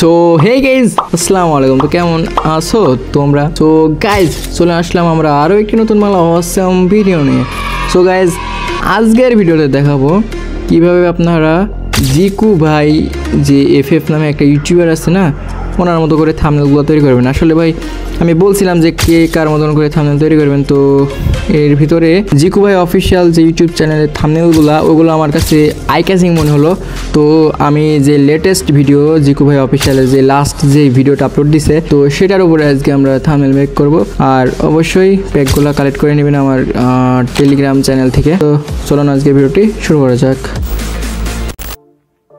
So hey guys আসসালামু আলাইকুম। তো কেমন আছো তোমরা? সো গাইজ চলে আসলাম আমরা আরও একটি নতুন মালা অসাম ভিডিও নিয়ে। সো গাইজ আজকের ভিডিওতে দেখাবো কিভাবে আপনারা জিকু ভাই যে এফএফ নামে একটা ইউটিউবার আছে না, ওনার মতো করে থাম্বনেলগুলো তৈরি করবেন। আসলে ভাই আমি বলছিলাম যে কে কার মতন করে থাম্বনেল তৈরি করবেন, তো এর ভিতরে জিকু ভাই অফিসিয়াল যে ইউটিউব চ্যানেলের থাম্বনেলগুলো ওগুলো আমার কাছে আই ক্যাচিং মনে হলো। তো আমি যে লেটেস্ট ভিডিও জিকু ভাই অফিসিয়ালের যে লাস্ট যে ভিডিওটা আপলোড দিছে, তো সেটার উপরে আজকে আমরা থাম্বনেল মেক করব। আর অবশ্যই প্যাকগুলো কালেক্ট করে নেবেন আমার টেলিগ্রাম চ্যানেল থেকে। তো চলুন আজকে ভিডিওটি শুরু করা যাক।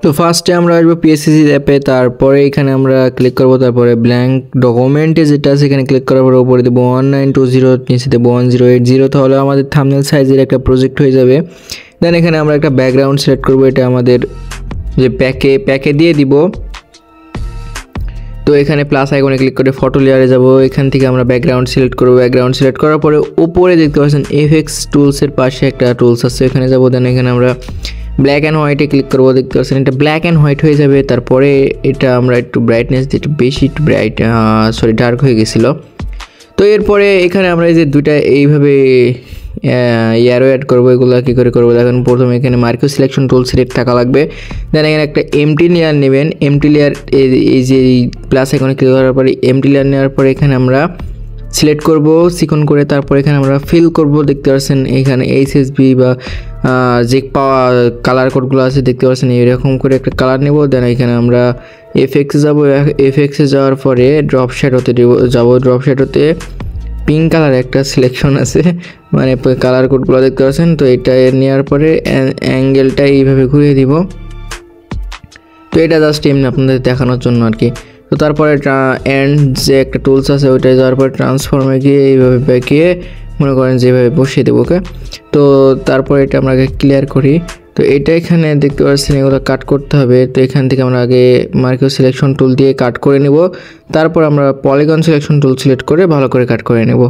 তো ফার্স্টে আমরা আসবো পিএসসি অ্যাপে, তারপরে এখানে আমরা ক্লিক করব, তারপরে ব্ল্যাঙ্ক ডকুমেন্টে যেটা আছে এখানে ক্লিক করার পরে উপরে দেবো 1920, নিচে দেবো 1080, তাহলে আমাদের থাম্বনেল সাইজের একটা প্রজেক্ট হয়ে যাবে। দেন এখানে আমরা একটা ব্যাকগ্রাউন্ড সিলেক্ট করব, এটা আমাদের যে প্যাকে দিয়ে দিব। তো এখানে প্লাস আইকনে ক্লিক করে ফটো লেয়ারে যাব, এখান থেকে আমরা ব্যাকগ্রাউন্ড সিলেক্ট করব। ব্যাকগ্রাউন্ড সিলেক্ট করার পরে উপরে দেখতে পাচ্ছেন এফএক্স টুলসের পাশে একটা টুলস আছে, এখানে যাব। দেন এখানে আমরা ব্ল্যাক অ্যান্ড হোয়াইটে ক্লিক করবো, দেখতে পাচ্ছেন এটা ব্ল্যাক অ্যান্ড হোয়াইট হয়ে যাবে। তারপরে এটা আমরা একটু ব্রাইটনেস দিয়ে একটু বেশি একটু ডার্ক হয়ে গেছিলো। তো এরপরে এখানে আমরা এই যে দুইটা এইভাবে ইয়ারো অ্যাড করবো, এগুলো কী করে করবো দেখেন। প্রথমে এখানে মার্কিও সিলেকশন টুল সিলেক্ট থাকা লাগবে। দেন এখানে একটা এমটি লেয়ার নেবেন, এমটি লেয়ার এই যে প্লাস এখানে ক্লিক করার পরে এমটি লেয়ার নেওয়ার পরে এখানে আমরা সিলেক্ট করব চিকন করে। তারপর এখানে আমরা ফিল করব, দেখতে পাচ্ছেন এখানে এইচএসবি বা যে পাওয়া কালার কোডগুলো আছে দেখতে পাচ্ছেন এরকম করে একটা কালার নেব। দেন এখানে আমরা এফএক্সে যাব, এফএক্সে যাওয়ার পরে ড্রপ শ্যাডোতে যাব। ড্রপ শ্যাডোতে পিঙ্ক কালার একটা সিলেকশন আছে, মানে কালার কোডগুলো দেখতে পাচ্ছেন। তো এটা নেওয়ার পরে অ্যাঙ্গেলটা এইভাবে ঘুরিয়ে দিব। তো এটা জাস্ট এমনি আপনাদের দেখানোর জন্য আর কি। তো তারপরে এন্ড যে একটা টুলস আছে ওইটায় যাওয়ার পর ট্রান্সফর্মে গিয়ে এইভাবে বেঁকিয়ে মনে করেন যেভাবে বসিয়ে দেবো, ওকে। তো তারপরে এটা আমরা আগে ক্লিয়ার করি। তো এটা এখানে দেখতে পাচ্ছেন এগুলো কাট করতে হবে। তো এখান থেকে আমরা আগে মার্কিও সিলেকশন টুল দিয়ে কাট করে নেব, তারপর আমরা পলিগন সিলেকশন টুল সিলেক্ট করে ভালো করে কাট করে নেব।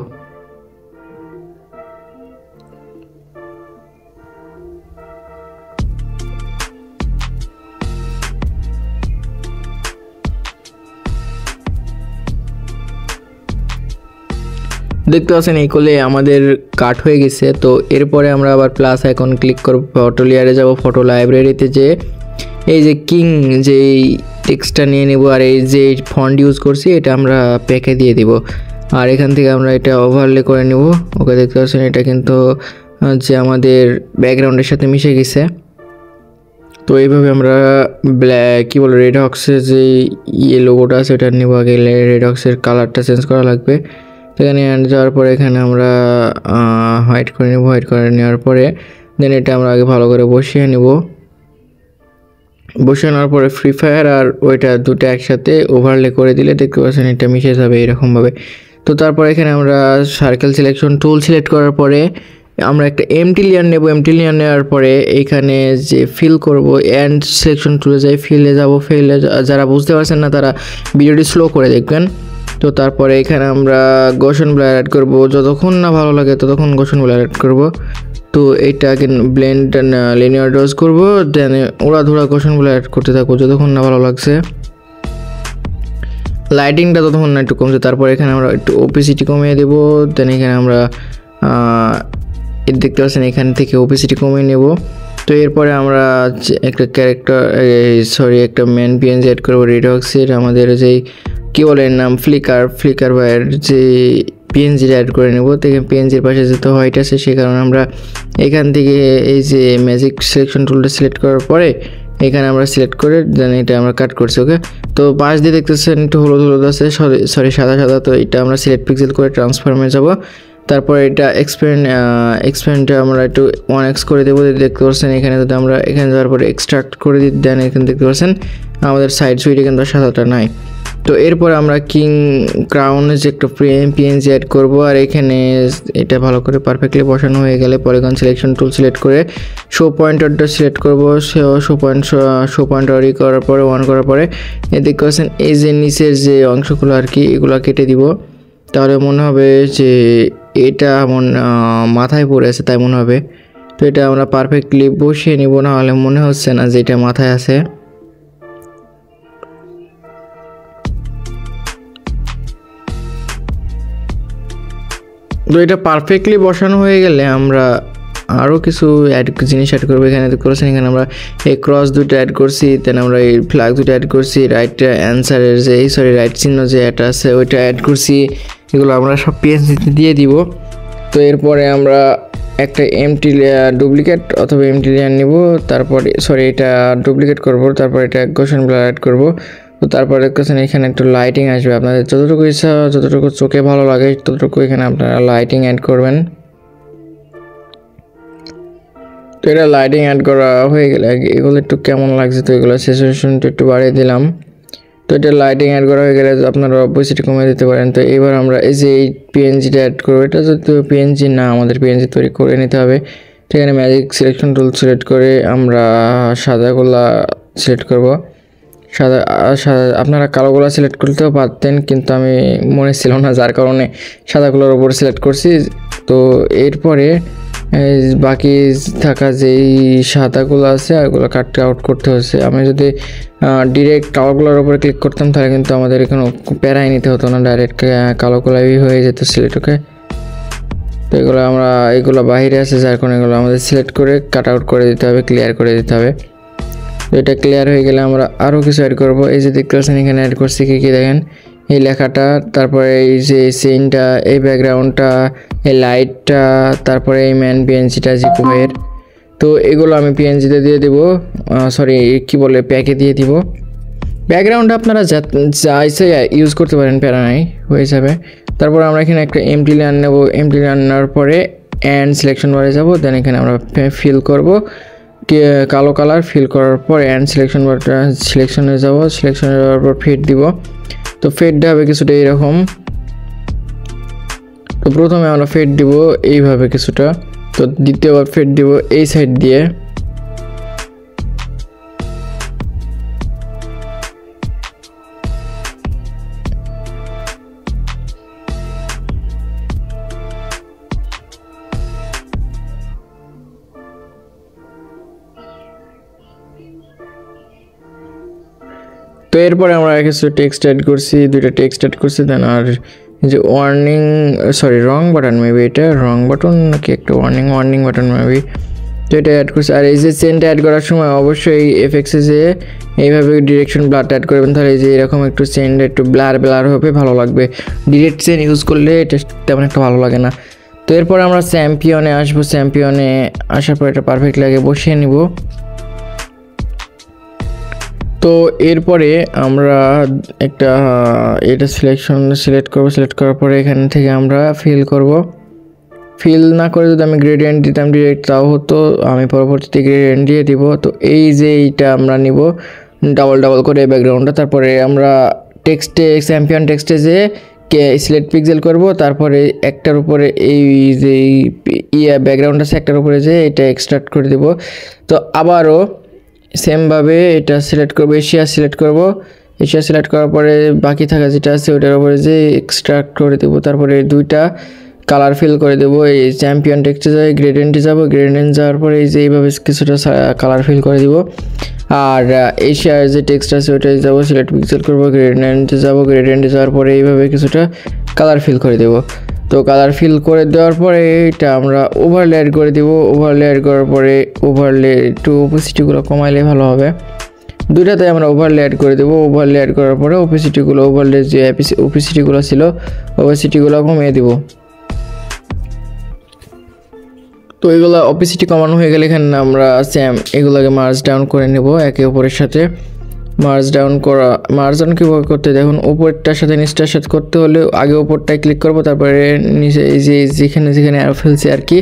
দেখতে পাচ্ছেন এই করলে আমাদের কাট হয়ে গেছে। তো এরপরে আমরা আবার প্লাস আইকন ক্লিক করব, ফটো লেয়ারে যাব, ফটো লাইব্রেরিতে যে এই যে কিং যে টেক্সটটা নিয়ে নেব, আর এই যে ফন্ট ইউজ করছি এটা আমরা প্যাকে দিয়ে দিব। আর এখান থেকে আমরা এটা ওভারলে করে নেব, ওকে। দেখতে পাচ্ছেন এটা কিন্তু যে আমাদের ব্যাকগ্রাউন্ডের সাথে মিশে গেছে। তো এইভাবে আমরা রেড হক্সের যে লোগোটা আছে এটা নেব আগে। রেড হক্সের কালারটা চেঞ্জ করা লাগবে। এখানে যাওয়ার পরে এখানে আমরা হোয়াইট করে নেব। হোয়াইট করে নেওয়ার পরে দেন এটা আমরা আগে ভালো করে বসিয়ে নেব। বসিয়ে নেওয়ার পরে ফ্রি ফায়ার আর ওইটা দুটো একসাথে ওভারলে করে দিলে দেখতে পাচ্ছেন এটা মিশে যাবে এরকমভাবে। তো তারপর এখানে আমরা সার্কেল সিলেকশন টুল সিলেক্ট করার পরে আমরা একটা এমটি লেয়ার নেব। এমটি লেয়ার নেওয়ার পরে এখানে যে ফিল করব, এন্ড সিলেকশন টুলে যাই, ফিলে যাব। ফিলে যারা বুঝতে পারছেন না তারা ভিডিওটি স্লো করে দেখবেন। তো তারপরে এখানে আমরা গোশন ব্লার অ্যাড করব, যতক্ষণ না ভালো লাগে ততক্ষণ গোশন ব্লার অ্যাড করব। তো এইটা ব্লেন্ড লিনিয়ার ডজ করব, দেন ওড়াধুরা গোশন ব্লার অ্যাড করতে থাকবো যতক্ষণ না ভালো লাগছে। লাইটিংটা ততক্ষণ না একটু কমছে। তারপর এখানে আমরা একটু ওপিসিটি কমিয়ে দেব। দেন এখানে আমরা দেখতে পাচ্ছেন এখান থেকে ওপিসিটি কমিয়ে নেব। তো এরপরে আমরা একটা একটা মেন পিএনজি অ্যাড করবো রেডক্সের, আমাদের যেই কী বলে নাম ফ্লিকার বাইয়ের যে পিএনজিটা অ্যাড করে নেব। তো পিএনজির পাশে যেহেতু হোয়াইট আছে সে কারণে আমরা এখান থেকে এই যে ম্যাজিক সিলেকশন টুলটা সিলেক্ট করার পরে এখানে আমরা সিলেক্ট করে দেন এটা আমরা কাট করছি, ওকে। তো পাশ দিয়ে দেখতেছেন একটু হলুদ আছে, সরি সাদা। তো এটা আমরা সিলেক্ট পিক্সেল করে ট্রান্সফর্মে যাব। তারপরে এটা এক্সপ্যান্ডটা আমরা একটু 1x করে দেবো। দেখতে পাচ্ছেন এখানে যদি আমরা এখানে যাওয়ার পরে এক্সট্রাক্ট করে দিই, দেন এখানে দেখতে পাচ্ছেন আমাদের সাইড সুইটে কিন্তু সাদাটা নাই। তো এরপর আমরা কিং ক্রাউনে যে একটা পিএনজি অ্যাড করব, আর এখানে এটা ভালো করে পারফেক্টলি বসানো হয়ে গেলে পলিগন সিলেকশন টুল সিলেক্ট করে শো পয়েন্টারটা সিলেক্ট করব। শো পয়েন্টার করার পরে অন করার পরে দেখতে পাচ্ছেন এই যে নিচের যে অংশগুলো আর কি এগুলো কেটে দিব। তাহলে মনে হবে যে এটা মাথায় পড়ে আছে তাই মনে হবে। তো এটা আমরা পারফেক্টলি বসিয়ে নিব, না হলে মনে হচ্ছে না যে এটা মাথায় আছে। তো এটা পারফেক্টলি বসানো হয়ে গেলে আমরা আরও কিছু জিনিস অ্যাড করবো। এখানে করেছেন, এখানে আমরা এই ক্রস দুটো অ্যাড করছি, দেন আমরা এই ফ্ল্যাগ দুটো অ্যাড করছি, রাইট অ্যান্সারের যে রাইট চিহ্ন যে এটা আছে ওইটা অ্যাড করছি। এগুলো আমরা সব পিএনজিতে দিয়ে দিব। তো এরপরে আমরা একটা এমটি লেয়ার ডুপ্লিকেট অথবা এমটি লেয়ার নিব, তারপরে এটা ডুপ্লিকেট করব, তারপর এটা গোশন ব্লার অ্যাড করব। তো তারপরে দেখতেছেন এখানে একটু লাইটিং আসবে, আপনাদের যতটুকু ইচ্ছা যতটুকু চোখে ভালো লাগে ততটুকু এখানে আপনারা লাইটিং অ্যাড করবেন। তো এটা লাইটিং অ্যাড করা হয়ে গেলে এগুলো একটু কেমন লাগছে, তো এগুলো স্যাচুরেশনটা একটু বাড়িয়ে দিলাম। তো এটা লাইটিং অ্যাড করা হয়ে গেলে আপনারা অপোজিটে কমিয়ে দিতে পারেন। তো এবার আমরা এই যে এই পিএনজিটা অ্যাড করবো, এটা যদি পিএনজি না আমাদের পিএনজি তৈরি করে নিতে হবে। সেখানে ম্যাজিক সিলেকশন টুল সিলেক্ট করে আমরা সাদাগুলা সিলেক্ট করব। সাদা আপনারা কালোগুলা সিলেক্ট করতেও পারতেন, কিন্তু আমি মনে ছিল না, যার কারণে সাদাগুলোর উপর সিলেক্ট করছি। তো এরপরে বাকি থাকা যেই সাদাগুলো আছে ওগুলো কাট আউট করতে হচ্ছে। আমি যদি ডিরেক্ট কালোগুলোর উপরে ক্লিক করতাম তাহলে কিন্তু আমাদের এখানে প্যারাই নিতে হতো না, ডাইরেক্ট কালোগুলাই হয়ে যেত সিলেক্ট। ওকে, তো এগুলো বাইরে আছে, যার কারণে এগুলো আমাদের সিলেক্ট করে কাট আউট করে দিতে হবে, ক্লিয়ার করে দিতে হবে। তো এটা ক্লিয়ার হয়ে গেলে আমরা আরও কিছু অ্যাড করব। এই যে দেখতে পাচ্ছেন এখানে অ্যাড করছি কী দেখেন, এই লেখাটা, তারপরে এই যে সিনটা, এই ব্যাকগ্রাউন্ডটা, এই লাইটটা, তারপরে এই ম্যান পিএনজিটা জিকো ভাইয়ের। তো এগুলো আমি পিএনজিতে দিয়ে দিব, প্যাকে দিয়ে দিব। ব্যাকগ্রাউন্ডটা আপনারা যা ইচ্ছে ইউজ করতে পারেন, প্যারা নাই, হয়ে যাবে। তারপর আমরা এখানে একটা এমটি লেয়ার নেব। এমটি লেয়ার নেওয়ার পরে অ্যান্ড সিলেকশন বারে যাব, দেন এখানে আমরা ফিল করব কালো কালার। ফিল করার পর অ্যান্ড সিলেকশনে যাব, সিলেকশনে যাওয়ার পর ফেড দিব। তো ফেডটা হবে কিছুটা এইরকম। তো প্রথমে আমরা ফেড দিব এইভাবে কিছুটা, তো দ্বিতীয়বার ফেড দিব এই সাইড দিয়ে। তো এরপরে আমরা কিছু টেক্সট অ্যাড করছি, দুইটা টেক্সট অ্যাড করছি। দেন আর যে ওয়ার্নিং রং বাটন, মেবি এটা রং বাটন নাকি একটা ওয়ার্নিং বাটন মেবি, তো এটা অ্যাড করছি। আর এই যে চেনটা অ্যাড করার সময় অবশ্যই এফএক্সে যে এইভাবে ডিরেকশন ব্লারটা অ্যাড করবেন, তাহলে এই যে এরকম একটু চেনটা একটু ব্লার হবে, ভালো লাগবে। ডিরেক্ট চেন ইউজ করলে এটা তেমন একটা ভালো লাগে না। তো এরপর আমরা চ্যাম্পিয়নে আসবো। চ্যাম্পিয়নে আসার পর এটা পারফেক্টলি আগে বসিয়ে নিব। তো এরপরে আমরা একটা এটা সিলেক্ট করব। সিলেক্ট করার পরে এখান থেকে আমরা ফিল না করে যদি আমি গ্রেডিয়েন্ট দিতাম ডিরেক্ট তাও হতো, আমি পরবর্তীতে গ্রেডিয়েন্ট দিয়ে দিব। তো এই যে এইটা আমরা নিব ডাবল করে ব্যাকগ্রাউন্ডটা। তারপরে আমরা চ্যাম্পিয়ন টেক্সটে যে সিলেক্ট পিক্সেল করব, তারপরে একটার উপরে এই যে ব্যাকগ্রাউন্ড আছে একটার উপরে যে এটা এক্সট্রাক্ট করে দেব। তো আবারও সেমভাবে এটা সিলেক্ট করবো, এশিয়া সিলেক্ট করার পরে বাকি থাকা যেটা আছে ওটার উপরে যে এক্সট্রাক্ট করে দেবো। তারপরে দুইটা কালার ফিল করে দেবো। এই চ্যাম্পিয়ন টেক্সটে যাই, গ্রেডিয়েন্টে যাবো, গ্রেডিয়েন্ট যাওয়ার পরে এই যে এইভাবে কিছুটা কালার ফিল করে দিব। আর এশিয়ার যে টেক্সট আছে ওটাই যাবো, সিলেক্ট পিক্সেল করবো, গ্রেডিয়েন্টে যাওয়ার পরে এইভাবে কিছুটা কালার ফিল করে দেবো। তো কালার ফিল করে দেওয়ার পরে এটা আমরা ওভারলে অ্যাড করে দিব। ওভারলে অ্যাড করার পরে একটু অপোসিটিগুলো কমাইলে ভালো হবে। দুইটাতে আমরা ওভারলে অ্যাড করে দেবো। ওভারলে অ্যাড করার পরে ওভারলে যে অপোসিটিগুলো ছিল অপোসিটিগুলো কমিয়ে দিব। তো এগুলো অপোসিটি কমানো হয়ে গেলে এখানে আমরা এগুলোকে মার্জ ডাউন করে নেব একে অপরের সাথে। মার্জ ডাউন কীভাবে করতে দেখুন, উপরটার সাথে নিচটার সাথে করতে হলে আগে উপরটায় ক্লিক করব, তারপরে নিচে এই যে যেখানে আরও ফেলছি আর কি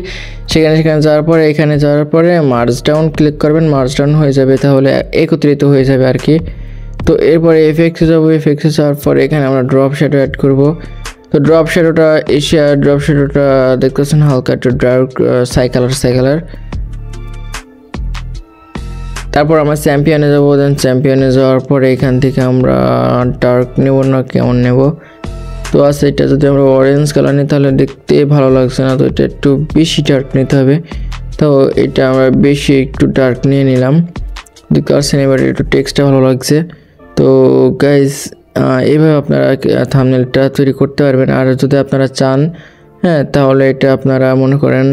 সেখানে যাওয়ার পরে এখানে যাওয়ার পরে মার্জ ডাউন ক্লিক করবেন, মার্জ ডাউন হয়ে যাবে, তাহলে একত্রিত হয়ে যাবে আর কি। তো এরপরে এফএক্সে যাবো। এফএক্সে যাওয়ার পরে এখানে আমরা ড্রপ শ্যাডো অ্যাড করব। তো ড্রপ শ্যাডোটা দেখতেছেন হালকা একটু ডার্ক সাইকালার। তারপর আমরা চ্যাম্পিয়নে যাবো। দেন চ্যাম্পিয়নে যাওয়ার পরে এখান থেকে আমরা ডার্ক নেব না কেমন নেব, তো এটা যদি আমরা অরেঞ্জ কালার নিই তাহলে দেখতে ভালো লাগছে না, তো এটা একটু বেশি ডার্ক নিতে হবে। তো এটা আমরা বেশি একটু ডার্ক নিয়ে নিলাম, দেখতে পাচ্ছেন এবার একটু টেক্সটটা ভালো লাগছে। তো গাইজ এইভাবে আপনারা থাম্বনেলটা তৈরি করতে পারবেন। আর যদি আপনারা চান হ্যাঁ, তাহলে এটা আপনারা মনে করেন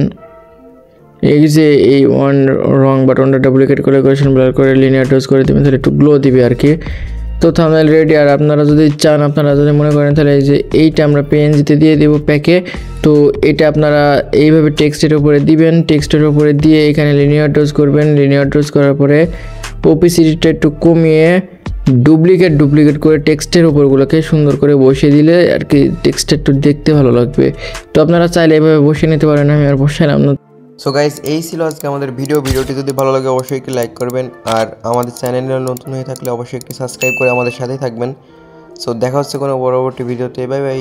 এই যে এই ওয়ান রং বাটনটা ডুপ্লিকেট করে কোয়েশন ব্লার করে লিনিয়ার ডোজ করে দেবেন, তাহলে একটু গ্লো দিবে আর কি। তো থাম্বনেল রেডি। আর আপনারা যদি চান, আপনারা যদি মনে করেন, তাহলে এই যে এইটা আমরা পিএনজিতে দিয়ে দেবো প্যাকে। তো এটা আপনারা এইভাবে টেক্সটের উপরে দিবেন, টেক্সটের উপরে দিয়ে এখানে লিনিয়ার ডোজ করবেন। লিনিয়ার ডোজ করার পরে ওপিসিটিটা একটু কমিয়ে ডুপ্লিকেট করে টেক্সটের উপরগুলোকে সুন্দর করে বসিয়ে দিলে আর কি টেক্সটটা একটু দেখতে ভালো লাগবে। তো আপনারা চাইলে এভাবে বসিয়ে নিতে পারেন, আমি আর বসাইলাম না। সো গাইস, এই ছিল আজকে আমাদের ভিডিওটি যদি ভালো লাগে অবশ্যই একটি লাইক করবেন, আর আমাদের চ্যানেলে নতুন হয়ে থাকলে অবশ্যই একটি সাবস্ক্রাইব করে আমাদের সাথেই থাকবেন। সো দেখা হচ্ছে কোনো পরবর্তী ভিডিওতে। Bye bye.